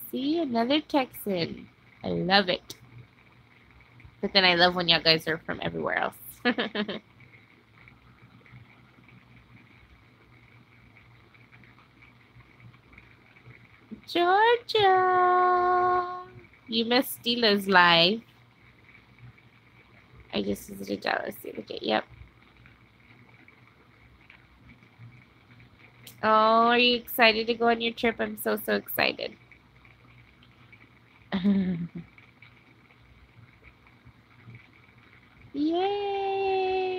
Speaker 1: See, another Texan. I love it. But then I love when y'all guys are from everywhere else. Georgia! You missed Steela's live. I just visited Dallas the other day. Yep. Oh, are you excited to go on your trip? I'm so excited. Yay!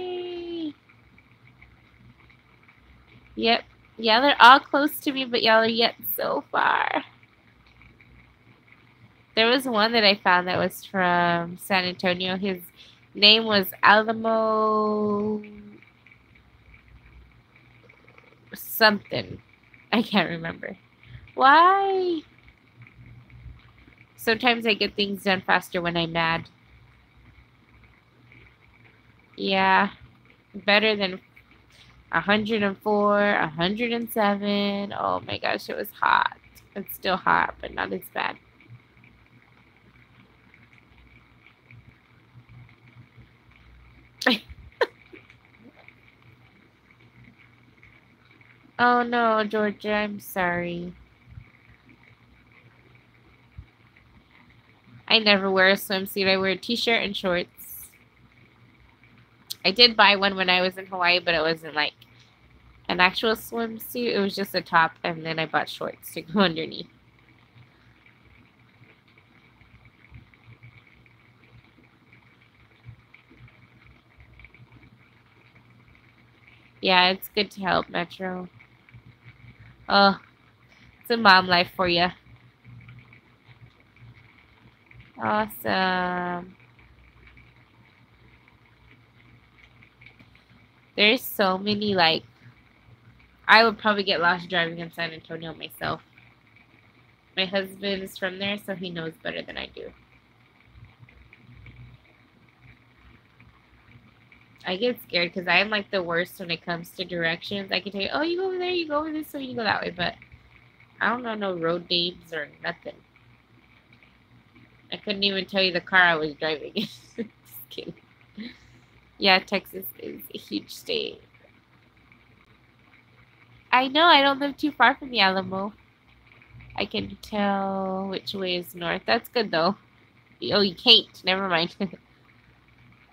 Speaker 1: Yep. Yeah, they're all close to me, but y'all are yet so far. There was one that I found that was from San Antonio. His name was Alamo something. I can't remember. Why? Sometimes I get things done faster when I'm mad. Yeah. Better than 104, 107. Oh my gosh, it was hot. It's still hot, but not as bad. Oh no, Georgia, I'm sorry. I never wear a swimsuit. I wear a t-shirt and shorts. I did buy one when I was in Hawaii, but it wasn't like an actual swimsuit. It was just a top, and then I bought shorts to go underneath. Yeah, it's good to help, Metro. Oh, it's a mom life for you. Awesome. There's so many, like, I would probably get lost driving in San Antonio myself. My husband is from there, so he knows better than I do. I get scared because I'm like the worst when it comes to directions. I can tell you, oh, you go over there, you go over this way, you go that way, but I don't know no road names or nothing. I couldn't even tell you the car I was driving. Just kidding. Yeah, Texas is a huge state. I know, I don't live too far from the Alamo. I can tell which way is north. That's good though. Oh, you can't. Never mind.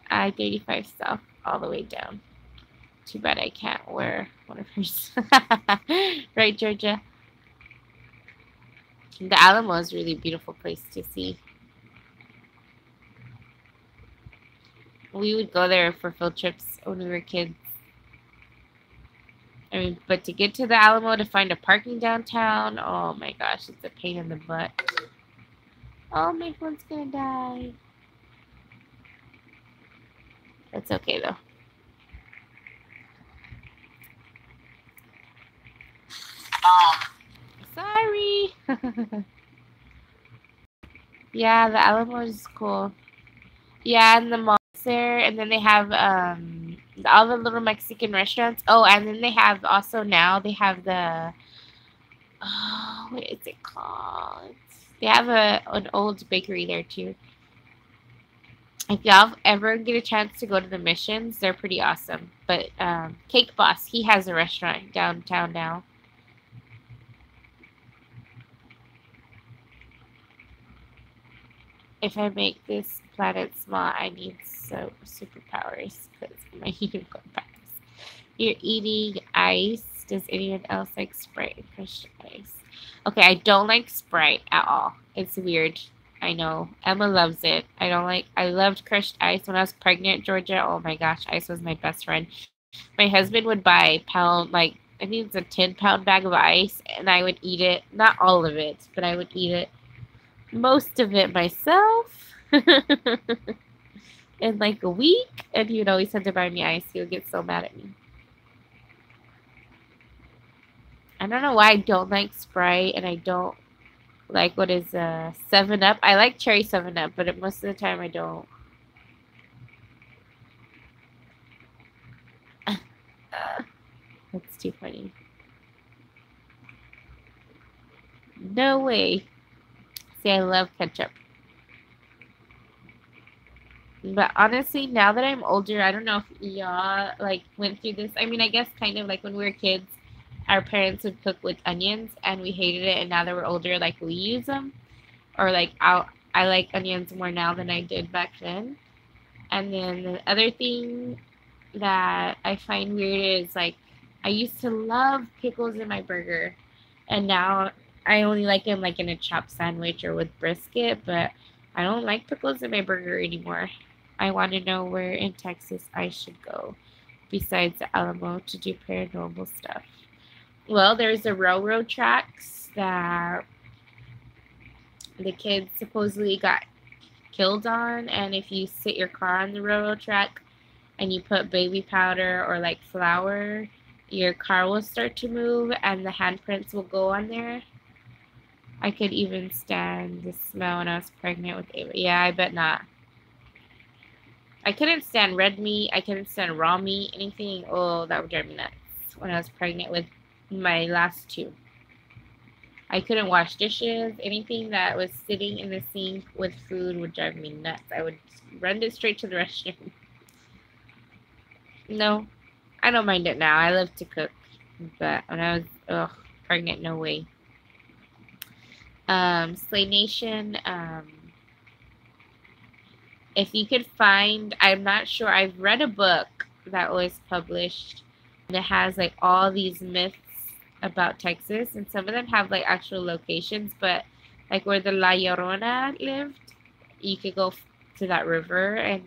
Speaker 1: I-35 south all the way down. Too bad I can't wear one of hers. Right, Georgia? The Alamo is a really beautiful place to see. We would go there for field trips when we were kids. I mean, but to get to the Alamo to find a parking downtown, oh my gosh, it's a pain in the butt. Oh, my phone's gonna die. That's okay though. Sorry. Yeah, the Alamo is cool. Yeah, and the malls there, and then they have all the little Mexican restaurants. Oh, and then they have also now they have the what is it called? They have an old bakery there too. If y'all ever get a chance to go to the Missions, they're pretty awesome. But Cake Boss, he has a restaurant downtown now. If I make this planet small, I need superpowers because my unicorn powers. You're eating ice. Does anyone else like Sprite and crushed ice? Okay, I don't like Sprite at all. It's weird. I know. Emma loves it. I loved crushed ice when I was pregnant, Georgia. Oh my gosh, ice was my best friend. My husband would buy I think it's a 10-pound bag of ice, and I would eat it. Not all of it, but I would eat it. Most of it myself. In like a week, and he would always have to buy me ice. He would get so mad at me. I don't know why I don't like Sprite, and I don't like what is 7-Up. I like cherry 7-Up, but most of the time I don't. That's too funny. No way. See, I love ketchup. But honestly, now that I'm older, I don't know if y'all like went through this. I mean, I guess kind of like when we were kids, our parents would cook with onions, and we hated it. And now that we're older, like we use them, or like I like onions more now than I did back then. And then the other thing that I find weird is like I used to love pickles in my burger, and now I only like them like in a chopped sandwich or with brisket, but I don't like pickles in my burger anymore. I want to know where in Texas I should go besides the Alamo to do paranormal stuff. Well, there's the railroad tracks that the kids supposedly got killed on, and if you sit your car on the railroad track and you put baby powder or like flour, your car will start to move and the handprints will go on there. I could even stand the smell when I was pregnant with Ava. Yeah, I bet not. I couldn't stand red meat. I couldn't stand raw meat, anything. Oh, that would drive me nuts when I was pregnant with my last two. I couldn't wash dishes. Anything that was sitting in the sink with food would drive me nuts. I would run it straight to the restroom. No, I don't mind it now. I love to cook. But when I was pregnant, no way. Slay Nation, if you could find, I'm not sure, I've read a book that was published and it has like all these myths about Texas, and some of them have like actual locations, but like where the La Llorona lived, you could go to that river and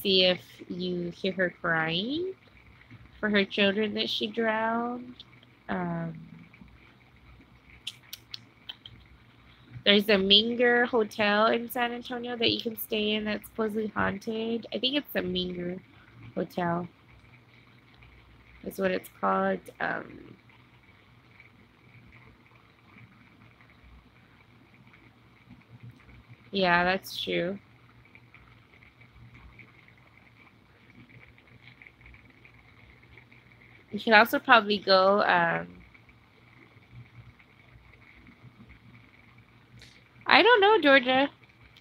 Speaker 1: see if you hear her crying for her children that she drowned. There's a Minger Hotel in San Antonio that you can stay in that's supposedly haunted. I think it's the Minger Hotel. That's what it's called. Yeah, that's true. You can also probably go. I don't know, Georgia.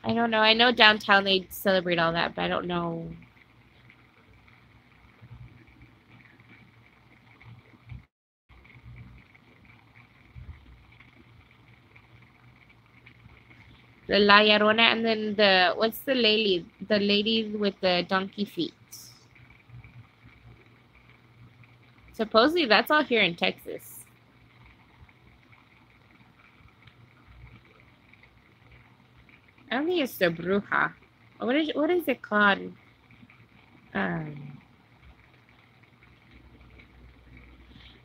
Speaker 1: I don't know. I know downtown they celebrate all that, but I don't know. The La Llorona, and then what's the lady? The lady with the donkey feet. Supposedly that's all here in Texas. I don't think it's the Bruja. What is it called?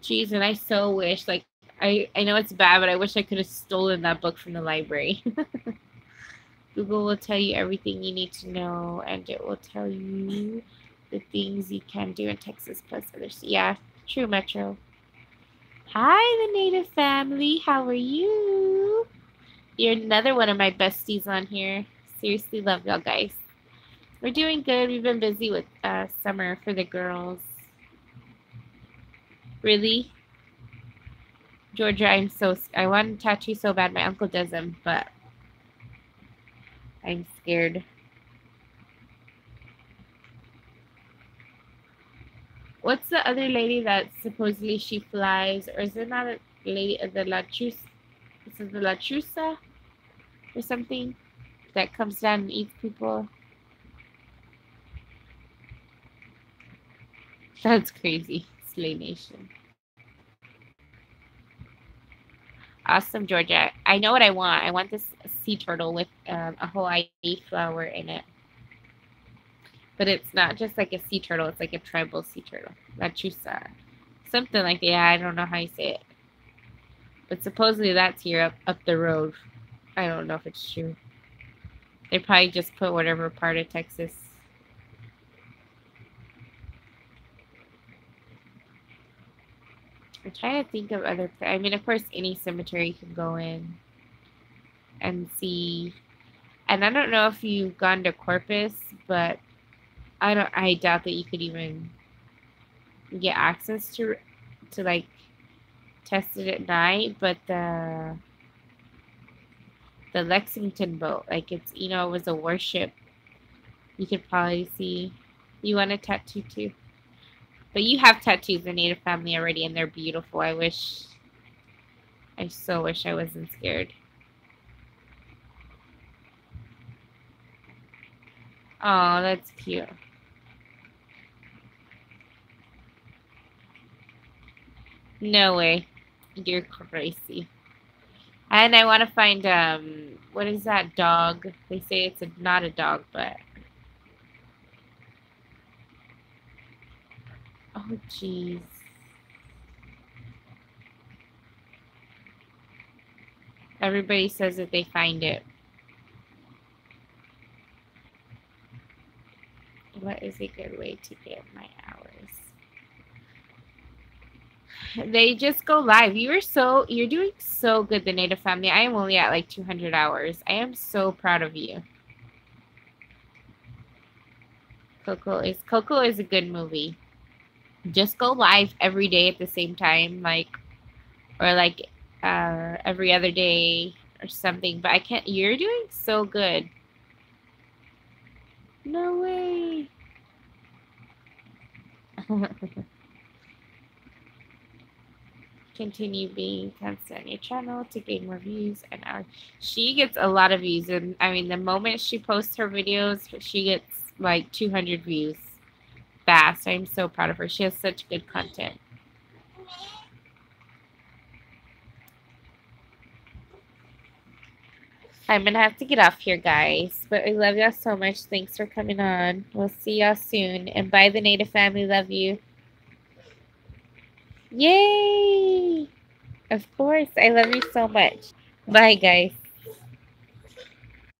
Speaker 1: Jeez, and I so wish, like, I know it's bad, but I wish I could have stolen that book from the library. Google will tell you everything you need to know, and it will tell you the things you can do in Texas plus others. Yeah, true, Metro. Hi, the Native family. How are you? You're another one of my besties on here. Seriously, love y'all guys. We're doing good. We've been busy with summer for the girls. Really? Georgia, I want a tattoo so bad. My uncle does them, but I'm scared. What's the other lady that supposedly she flies, or is it not a lady, the La Chus? Is it the La Chusa or something that comes down and eats people? That's crazy. Slay Nation. Awesome, Georgia. I know what I want. I want this sea turtle with a Hawaii flower in it. But it's not just like a sea turtle. It's like a tribal sea turtle. La Chusa. Something like that. Yeah, I don't know how you say it. But supposedly that's here up the road. I don't know if it's true. They probably just put whatever part of Texas. I'm trying to think of other. I mean, of course, any cemetery you can go in and see. And I don't know if you've gone to Corpus, but I doubt that you could even get access to like test it at night. But the Lexington boat, like it was a warship. You could probably see. You want a tattoo too? But you have tattoos in Native family already, and they're beautiful. I so wish I wasn't scared. Oh, that's cute. No way. You're crazy. And I want to find, what is that dog? They say it's not a dog, but... Oh, jeez. Everybody says that they find it. What is a good way to get my hours? They just go live. You're doing so good, the Native family. I am only at like 200 hours. I am so proud of you. Coco is a good movie. Just go live every day at the same time, or every other day or something. But I can't. You're doing so good. No way. Continue being constant on your channel to gain more views and hours. She gets a lot of views, and I mean, the moment she posts her videos, she gets like 200 views fast. I'm so proud of her. She has such good content. I'm gonna have to get off here, guys, but I love y'all so much. Thanks for coming on. We'll see y'all soon, and bye, the Native family. Love you. Yay! Of course. I love you so much. Bye, guys.